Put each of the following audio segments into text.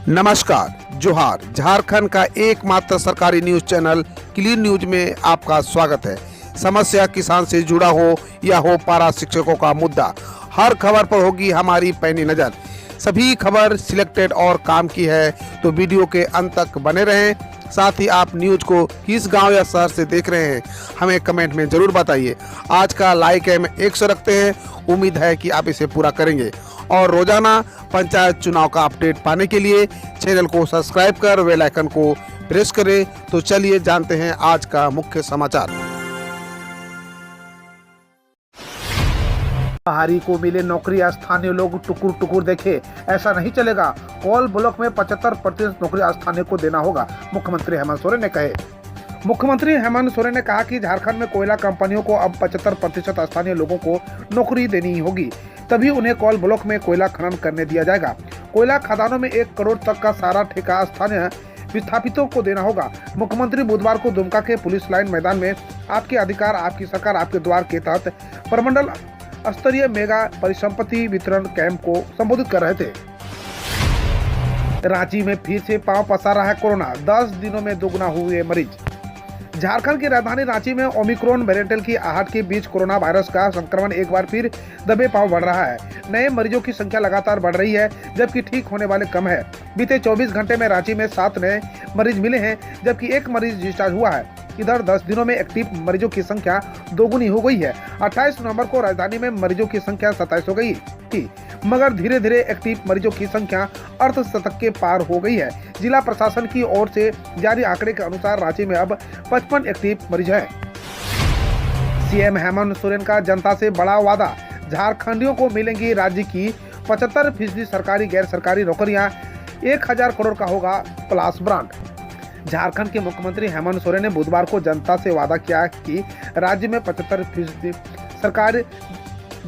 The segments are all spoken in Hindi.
नमस्कार, जोहार। झारखंड का एकमात्र सरकारी न्यूज चैनल क्लीन न्यूज में आपका स्वागत है। समस्या किसान से जुड़ा हो या हो पारा शिक्षकों का मुद्दा, हर खबर पर होगी हमारी पैनी नज़र। सभी खबर सिलेक्टेड और काम की है, तो वीडियो के अंत तक बने रहें। साथ ही आप न्यूज को किस गांव या शहर से देख रहे हैं, हमें कमेंट में ज़रूर बताइए। आज का लाइक हम 100 रखते हैं, उम्मीद है कि आप इसे पूरा करेंगे। और रोजाना पंचायत चुनाव का अपडेट पाने के लिए चैनल को सब्सक्राइब कर बेल आइकन को प्रेस करें। तो चलिए जानते हैं आज का मुख्य समाचार। पहाड़ी को मिले नौकरी, स्थानीय लोग टुकुर टुकुर देखे, ऐसा नहीं चलेगा। कौल ब्लॉक में 75% नौकरी स्थानीय को देना होगा, मुख्यमंत्री हेमंत सोरेन ने कहे। मुख्यमंत्री हेमंत सोरेन ने कहा कि झारखंड में कोयला कंपनियों को अब 75% स्थानीय लोगों को नौकरी देनी होगी, तभी उन्हें कौल ब्लॉक में कोयला खनन करने दिया जाएगा। कोयला खदानों में 1 करोड़ तक का सारा ठेका स्थानीय विस्थापितों को देना होगा। मुख्यमंत्री बुधवार को दुमका के पुलिस लाइन मैदान में आपके अधिकार आपकी सरकार आपके द्वार के तहत प्रमंडल स्तरीय मेगा परिसंपत्ति वितरण कैंप को संबोधित कर रहे थे। रांची में फिर से पांव पसार रहा है कोरोना, 10 दिनों में दोगुना हुए मरीज। झारखंड की राजधानी रांची में ओमिक्रॉन वेरिएंट की आहट के बीच कोरोना वायरस का संक्रमण एक बार फिर दबे पांव बढ़ रहा है। नए मरीजों की संख्या लगातार बढ़ रही है, जबकि ठीक होने वाले कम है। बीते 24 घंटे में रांची में 7 नए मरीज मिले हैं, जबकि 1 मरीज डिस्चार्ज हुआ है। इधर 10 दिनों में एक्टिव मरीजों की संख्या दोगुनी हो गई है। 28 नवंबर को राजधानी में मरीजों की संख्या 27 हो गई थी, मगर धीरे धीरे एक्टिव मरीजों की संख्या अर्धशतक के पार हो गई है। जिला प्रशासन की ओर से जारी आंकड़े के अनुसार रांची में अब 55 एक्टिव मरीज हैं। सीएम हेमंत सोरेन का जनता से बड़ा वादा, झारखंडियों को मिलेंगी राज्य की 75% सरकारी गैर सरकारी नौकरियां, 1000 करोड़ का होगा प्लास ब्रांड। झारखंड के मुख्यमंत्री हेमंत सोरेन ने बुधवार को जनता से वादा किया कि राज्य में 75% सरकारी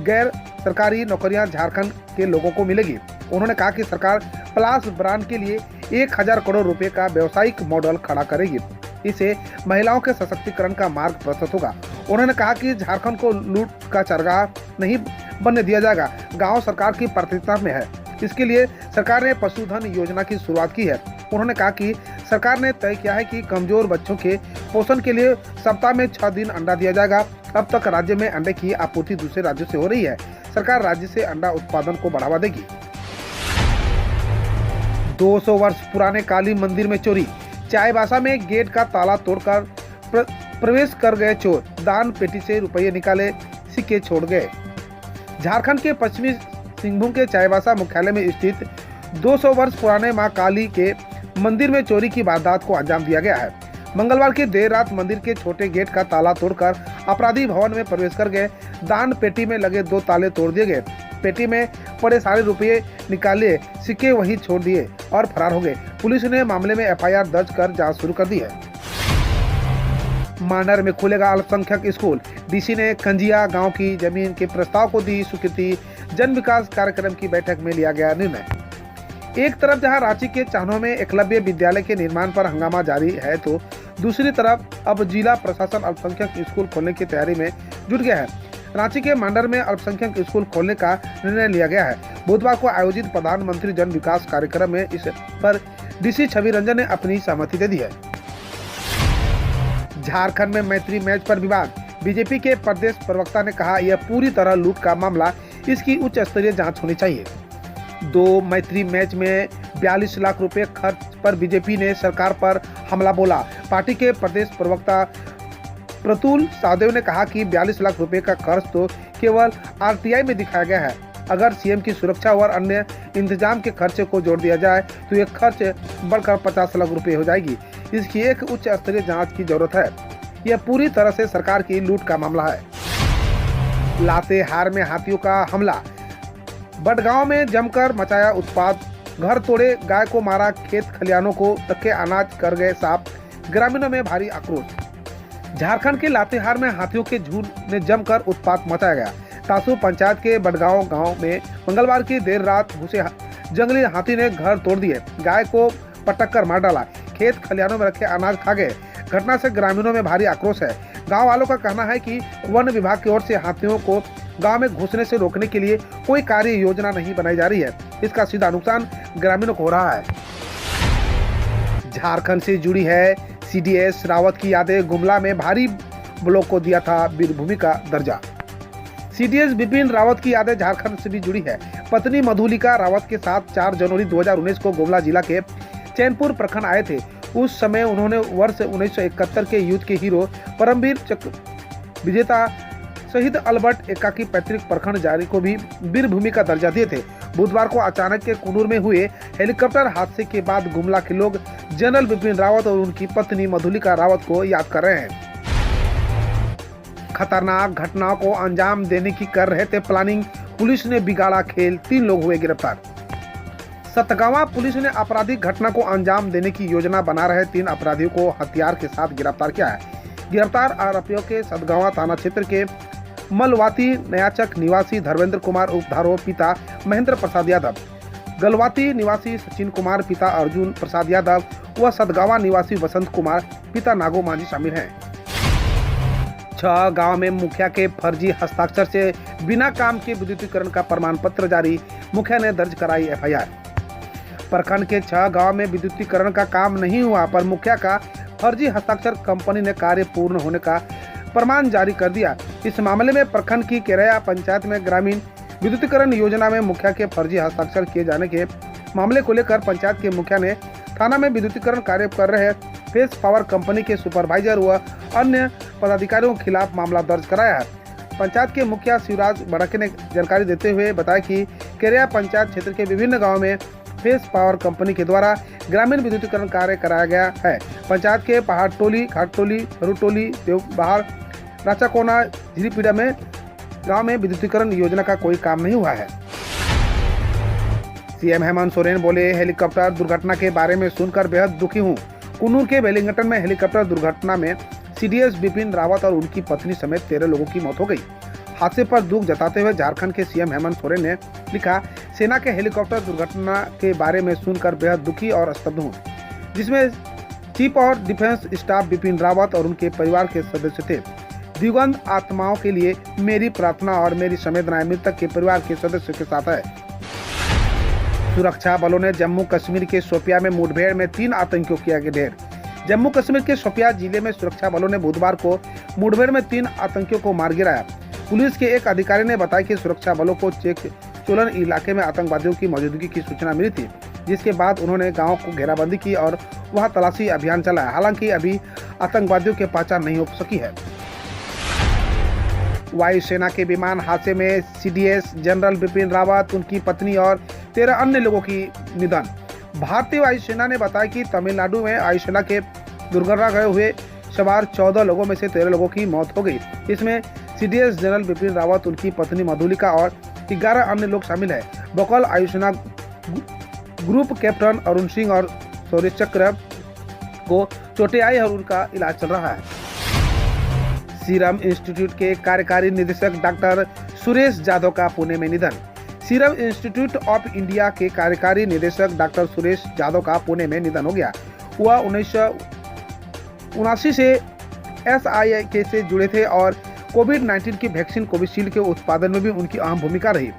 गैर सरकारी नौकरियां झारखंड के लोगों को मिलेगी। उन्होंने कहा कि सरकार प्लास ब्रांड के लिए 1000 करोड़ रुपए का व्यवसायिक मॉडल खड़ा करेगी। इससे महिलाओं के सशक्तिकरण का मार्ग प्रशस्त होगा। उन्होंने कहा कि झारखंड को लूट का चरगाह नहीं बनने दिया जाएगा। गाँव सरकार की प्राथमिकता में है, इसके लिए सरकार ने पशुधन योजना की शुरुआत की है। उन्होंने कहा कि सरकार ने तय किया है कि कमजोर बच्चों के पोषण के लिए सप्ताह में 6 दिन अंडा दिया जाएगा। अब तक राज्य में अंडे की आपूर्ति दूसरे राज्यों से हो रही है। सरकार राज्य से अंडा उत्पादन को बढ़ावा देगी। 200 वर्ष पुराने काली मंदिर में चोरी, चाईबासा में गेट का ताला तोड़कर प्रवेश कर गए चोर, दान पेटी से रुपये निकाले, सिक्के छोड़ गए। झारखंड के पश्चिमी सिंहभूम के चाईबासा मुख्यालय में स्थित 200 वर्ष पुराने मां काली के मंदिर में चोरी की वारदात को अंजाम दिया गया है। मंगलवार की देर रात मंदिर के छोटे गेट का ताला तोड़कर अपराधी भवन में प्रवेश कर गए। दान पेटी में लगे 2 ताले तोड़ दिए गए। पेटी में पड़े सारे रुपये निकाले, सिक्के वहीं छोड़ दिए और फरार हो गए। पुलिस ने मामले में एफआईआर दर्ज कर जांच शुरू कर दी है। मांडर में खुलेगा अल्पसंख्यक स्कूल, डीसी ने खंजिया गांव की जमीन के प्रस्ताव को दी स्वीकृति। जन विकास कार्यक्रम की बैठक में लिया गया निर्णय। एक तरफ जहां रांची के चान्हो में एकलव्य विद्यालय के निर्माण पर हंगामा जारी है, तो दूसरी तरफ अब जिला प्रशासन अल्पसंख्यक स्कूल खोलने की तैयारी में जुट गया है। रांची के मांडर में अल्पसंख्यक स्कूल खोलने का निर्णय लिया गया है। बुधवार को आयोजित प्रधानमंत्री जन विकास कार्यक्रम में इस पर डीसी छवि रंजन ने अपनी सहमति दे दी है। झारखंड में मैत्री मैच पर विवाद, बीजेपी के प्रदेश प्रवक्ता ने कहा यह पूरी तरह लूट का मामला, इसकी उच्च स्तरीय जांच होनी चाहिए। 2 मैत्री मैच में 42 लाख रुपए खर्च पर बीजेपी ने सरकार पर हमला बोला। पार्टी के प्रदेश प्रवक्ता प्रतुल सादेव ने कहा कि 42 लाख रुपए का खर्च तो केवल आरटीआई में दिखाया गया है। अगर सीएम की सुरक्षा और अन्य इंतजाम के खर्चे को जोड़ दिया जाए तो ये खर्च बढ़कर 50 लाख रुपए हो जाएगी। इसकी एक उच्च स्तरीय जांच की जरूरत है। यह पूरी तरह से सरकार की लूट का मामला है। लातेहार में हाथियों का हमला, बड़गांव में जमकर मचाया उत्पात, घर तोड़े, गाय को मारा, खेत खलिहानों को तके अनाज कर गए साफ, ग्रामीणों में भारी आक्रोश। झारखंड के लातेहार में हाथियों के झुंड ने जमकर उत्पात मचाया गया। तासू पंचायत के बड़गांव गांव में मंगलवार की देर रात घुसे जंगली हाथी ने घर तोड़ दिए, गाय को पटक कर मार डाला, खेत खलिहानों में रखे अनाज खा गए। घटना से ग्रामीणों में भारी आक्रोश है। गांव वालों का कहना है कि वन विभाग की ओर से हाथियों को गांव में घुसने से रोकने के लिए कोई कार्य योजना नहीं बनाई जा रही है। इसका सीधा नुकसान ग्रामीणों को हो रहा है। झारखंड से जुड़ी है सीडीएस रावत की यादें। गुमला में भारी ब्लॉक को दिया था वीरभूमि का दर्जा। सीडीएस बिपिन रावत की यादें झारखंड से भी जुड़ी है। पत्नी मधुलिका रावत के साथ 4 जनवरी 2019 को गुमला जिला के चैनपुर प्रखंड आए थे। उस समय उन्होंने वर्ष 1971 के युद्ध के हीरो परमवीर चक्र विजेता शहीद अल्बर्ट एक्का की पैतृक प्रखंड जारी को भी वीरभूमि का दर्जा दिए थे। बुधवार को अचानक के कुनूर में हुए हेलीकॉप्टर हादसे के बाद गुमला के लोग जनरल बिपिन रावत और उनकी पत्नी मधुलिका रावत को याद कर रहे हैं। खतरनाक घटनाओं को अंजाम देने की कर रहे थे प्लानिंग, पुलिस ने बिगाड़ा खेल, 3 लोग हुए गिरफ्तार। सतगावा पुलिस ने आपराधिक घटना को अंजाम देने की योजना बना रहे 3 अपराधियों को हथियार के साथ गिरफ्तार किया है। गिरफ्तार आरोपियों के सतगावा थाना क्षेत्र के मलवाती नयाचक निवासी धर्मेंद्र कुमार उपधारो पिता महेंद्र प्रसाद यादव, गलवाती निवासी सचिन कुमार पिता अर्जुन प्रसाद यादव व सतगावा निवासी वसंत कुमार पिता नागो मांझी शामिल हैं। 6 गांव में मुखिया के फर्जी हस्ताक्षर से बिना काम के विद्युतीकरण का प्रमाण पत्र जारी, मुखिया ने दर्ज कराई एफआईआर। प्रखंड के 6 गांव में विद्युतीकरण का काम नहीं हुआ पर मुखिया का फर्जी हस्ताक्षर कंपनी ने कार्य पूर्ण होने का प्रमाण जारी कर दिया। इस मामले में प्रखंड की केरया पंचायत में ग्रामीण विद्युतीकरण योजना में मुखिया के फर्जी हस्ताक्षर किए जाने के मामले को लेकर पंचायत के मुखिया ने थाना में विद्युतीकरण कार्य कर रहे फेस पावर कंपनी के सुपरवाइजर व अन्य पदाधिकारियों के खिलाफ मामला दर्ज कराया है। पंचायत के मुखिया शिवराज बड़के ने जानकारी देते हुए बताया कि केरया पंचायत क्षेत्र के विभिन्न गाँव में फेस पावर कंपनी के द्वारा ग्रामीण विद्युतीकरण कार्य कराया गया है। पंचायत के पहाड़ टोली, घाट टोली, हरू टोली, देवबहार, राचाकोना, झिरीपीड़ा में गांव में विद्युतीकरण योजना का कोई काम नहीं हुआ है। सीएम हेमंत सोरेन बोले, हेलीकॉप्टर दुर्घटना के बारे में सुनकर बेहद दुखी हूं। कुन्नूर के वेलिंगटन में हेलीकॉप्टर दुर्घटना में सीडीएस बिपिन रावत और उनकी पत्नी समेत 13 लोगों की मौत हो गई। हादसे पर दुख जताते हुए झारखंड के सीएम हेमंत सोरेन ने लिखा, सेना के हेलीकॉप्टर दुर्घटना के बारे में सुनकर बेहद दुखी और स्तब्ध हूँ, जिसमें chief of defence staff Bipin Rawat और उनके परिवार के सदस्य थे। दिवंगत आत्माओं के लिए मेरी प्रार्थना और मेरी संवेदनाएं मृतक के परिवार के सदस्यों के साथ है। सुरक्षा बलों ने जम्मू कश्मीर के शोपिया में मुठभेड़ में 3 आतंकियों किया ढेर। जम्मू कश्मीर के शोपिया जिले में सुरक्षा बलों ने बुधवार को मुठभेड़ में 3 आतंकियों को मार गिराया। पुलिस के एक अधिकारी ने बताया कि सुरक्षा बलों को चेक चोलन इलाके में आतंकवादियों की मौजूदगी की सूचना मिली थी, जिसके बाद उन्होंने गांव को घेराबंदी की और वहां तलाशी अभियान चलाया। हालांकि अभी आतंकवादियों की पहचान नहीं हो सकी है। वायुसेना के विमान हादसे में सीडीएस जनरल बिपिन रावत, उनकी पत्नी और 13 अन्य लोगों की निधन। भारतीय वायुसेना ने बताया कि तमिलनाडु में वायुसेना के दुर्घटना गए हुए सवार 14 लोगों में से 13 लोगों की मौत हो गई। इसमें सीडीएस जनरल बिपिन रावत, उनकी पत्नी मधुलिका और 11 अन्य लोग शामिल हैं। बकौल वायुसेना ग्रुप कैप्टन अरुण सिंह और शौर्य चक्र को चोटें आई और उनका इलाज चल रहा है। सीरम इंस्टीट्यूट के कार्यकारी निदेशक डॉक्टर सुरेश यादव का पुणे में निधन। सीरम इंस्टीट्यूट ऑफ इंडिया के कार्यकारी निदेशक डॉक्टर सुरेश यादव का पुणे में निधन हो गया। वह 1979 से SIK से जुड़े थे और कोविड-19 की वैक्सीन कोविशील्ड के उत्पादन में भी उनकी अहम भूमिका रही।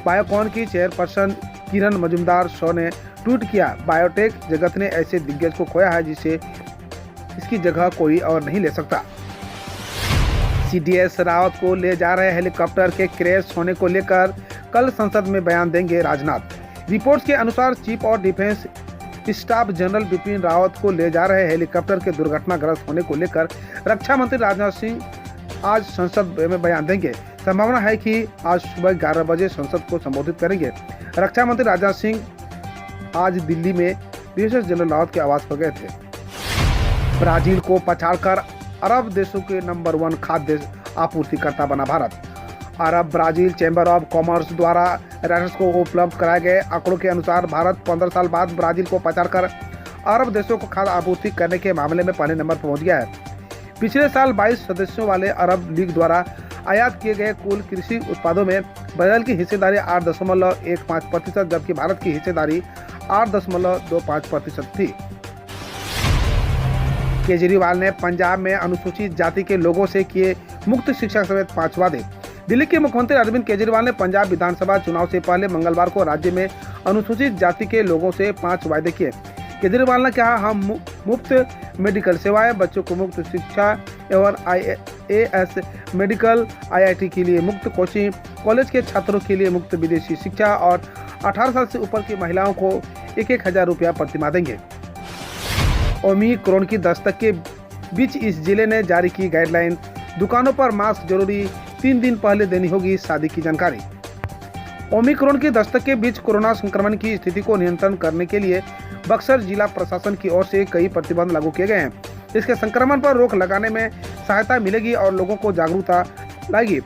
बायोकॉन की चेयरपर्सन किरण मजुमदार शॉ ने ट्वीट किया, बायोटेक जगत ने ऐसे दिग्गज को खोया है जिसे इसकी जगह कोई और नहीं ले सकता। सीडीएस रावत को ले जा रहे हेलीकॉप्टर के क्रैश होने को लेकर कल संसद में बयान देंगे राजनाथ। रिपोर्ट्स के अनुसार chief of defence staff general Bipin Rawat को ले जा रहे हेलीकॉप्टर के दुर्घटनाग्रस्त होने को लेकर रक्षा मंत्री राजनाथ सिंह आज संसद में बयान देंगे। संभावना है कि आज सुबह 11 बजे संसद को संबोधित करेंगे। रक्षा मंत्री राजनाथ सिंह आज दिल्ली में मेजर जनरल रावत के आवास पर गए थे। ब्राजील को पछाड़कर अरब देशों के नंबर 1 खाद्य आपूर्तिकर्ता बना भारत। अरब ब्राजील चैम्बर ऑफ कॉमर्स द्वारा राइटर्स को उपलब्ध कराए गए आंकड़ों के अनुसार भारत 15 साल बाद ब्राजील को पछाड़कर अरब देशों को खाद्य आपूर्ति करने के मामले में पहले नंबर पर पहुंच गया है। पिछले साल 22 सदस्यों वाले अरब लीग द्वारा आयात किए गए कुल कृषि उत्पादों में ब्राजील की हिस्सेदारी 8.15%, जबकि भारत की हिस्सेदारी 8.25% थी। केजरीवाल ने पंजाब में अनुसूचित जाति के लोगों से किए मुफ्त शिक्षा समेत 5 वादे। दिल्ली के मुख्यमंत्री अरविंद केजरीवाल ने पंजाब विधानसभा चुनाव से पहले मंगलवार को राज्य में अनुसूचित जाति के लोगों से 5 वादे किए। केजरीवाल ने कहा, हम मुफ्त मेडिकल सेवाएं, बच्चों को मुफ्त शिक्षा एवं IAS मेडिकल, IIT के लिए मुफ्त कोचिंग, कॉलेज के छात्रों के लिए मुफ्त विदेशी शिक्षा और 18 साल से ऊपर की महिलाओं को 1,000 रुपया प्रतिमाह देंगे। ओमिक्रॉन की दस्तक के बीच इस जिले ने जारी की गाइडलाइन, दुकानों पर मास्क जरूरी, 3 दिन पहले देनी होगी शादी की जानकारी। ओमिक्रॉन की दस्तक के बीच कोरोना संक्रमण की स्थिति को नियंत्रण करने के लिए बक्सर जिला प्रशासन की ओर से कई प्रतिबंध लागू किए गए हैं। इसके संक्रमण पर रोक लगाने में सहायता मिलेगी और लोगों को जागरूकता लाएगी।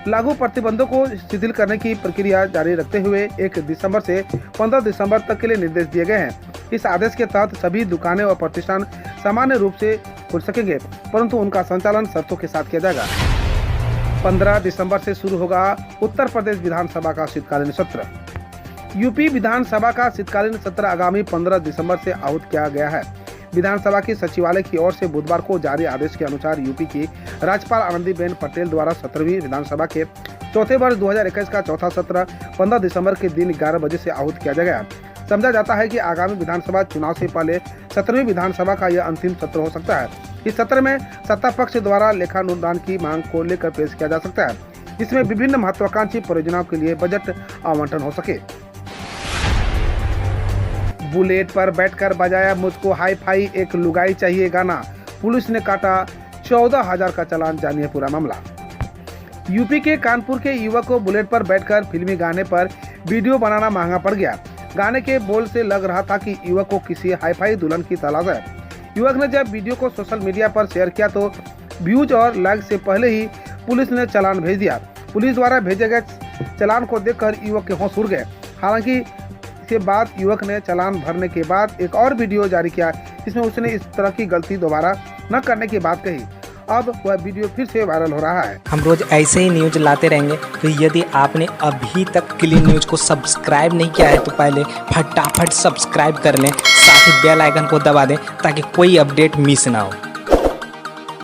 लागू प्रतिबंधों को शिथिल करने की प्रक्रिया जारी रखते हुए 1 दिसंबर से 15 दिसंबर तक के लिए निर्देश दिए गए हैं। इस आदेश के तहत सभी दुकानें और प्रतिष्ठान सामान्य रूप से खुल सकेंगे, परंतु उनका संचालन शर्तों के साथ किया जाएगा। 15 दिसंबर से शुरू होगा उत्तर प्रदेश विधानसभा का शीतकालीन सत्र। यूपी विधानसभा का शीतकालीन सत्र आगामी 15 दिसंबर से आहूत किया गया है। विधानसभा की सचिवालय की ओर से बुधवार को जारी आदेश के अनुसार यूपी की राज्यपाल आनंदीबेन पटेल द्वारा 17वीं विधानसभा के चौथे वर्ष 2021 का चौथा सत्र 15 दिसंबर के दिन 11 बजे से आहूत किया जाएगा। समझा जाता है कि आगामी विधानसभा चुनाव से पहले 17वीं विधानसभा का यह अंतिम सत्र हो सकता है। इस सत्र में सत्ता पक्ष द्वारा लेखानुदान की मांग को लेकर पेश किया जा सकता है, जिसमें विभिन्न महत्वाकांक्षी परियोजनाओं के लिए बजट आवंटन हो सके। बुलेट पर बैठकर बजाया मुझको हाई फाई एक लुगाई चाहिए गाना, पुलिस ने काटा 14,000 का चालान, जानिए पूरा मामला। यूपी के कानपुर के युवक को बुलेट पर बैठकर फिल्मी गाने पर वीडियो बनाना महंगा पड़ गया। गाने के बोल से लग रहा था कि युवक को किसी हाई फाई दुल्हन की तलाश है। युवक ने जब वीडियो को सोशल मीडिया पर शेयर किया तो व्यूज और लाइक से पहले ही पुलिस ने चालान भेज दिया। पुलिस द्वारा भेजे गए चालान को देखकर युवक के होश उड़ गए। हालांकि इसके बाद युवक ने चालान भरने के बाद एक और वीडियो जारी किया, जिसमें उसने इस तरह की गलती दोबारा न करने की बात कही। अब वह वीडियो फिर से वायरल हो रहा है। हम रोज ऐसे ही न्यूज लाते रहेंगे, तो यदि आपने अभी तक क्लीन न्यूज को सब्सक्राइब नहीं किया है तो पहले फटाफट सब्सक्राइब कर लें, साथ ही बेल आइकन को दबा दें ताकि कोई अपडेट मिस ना हो।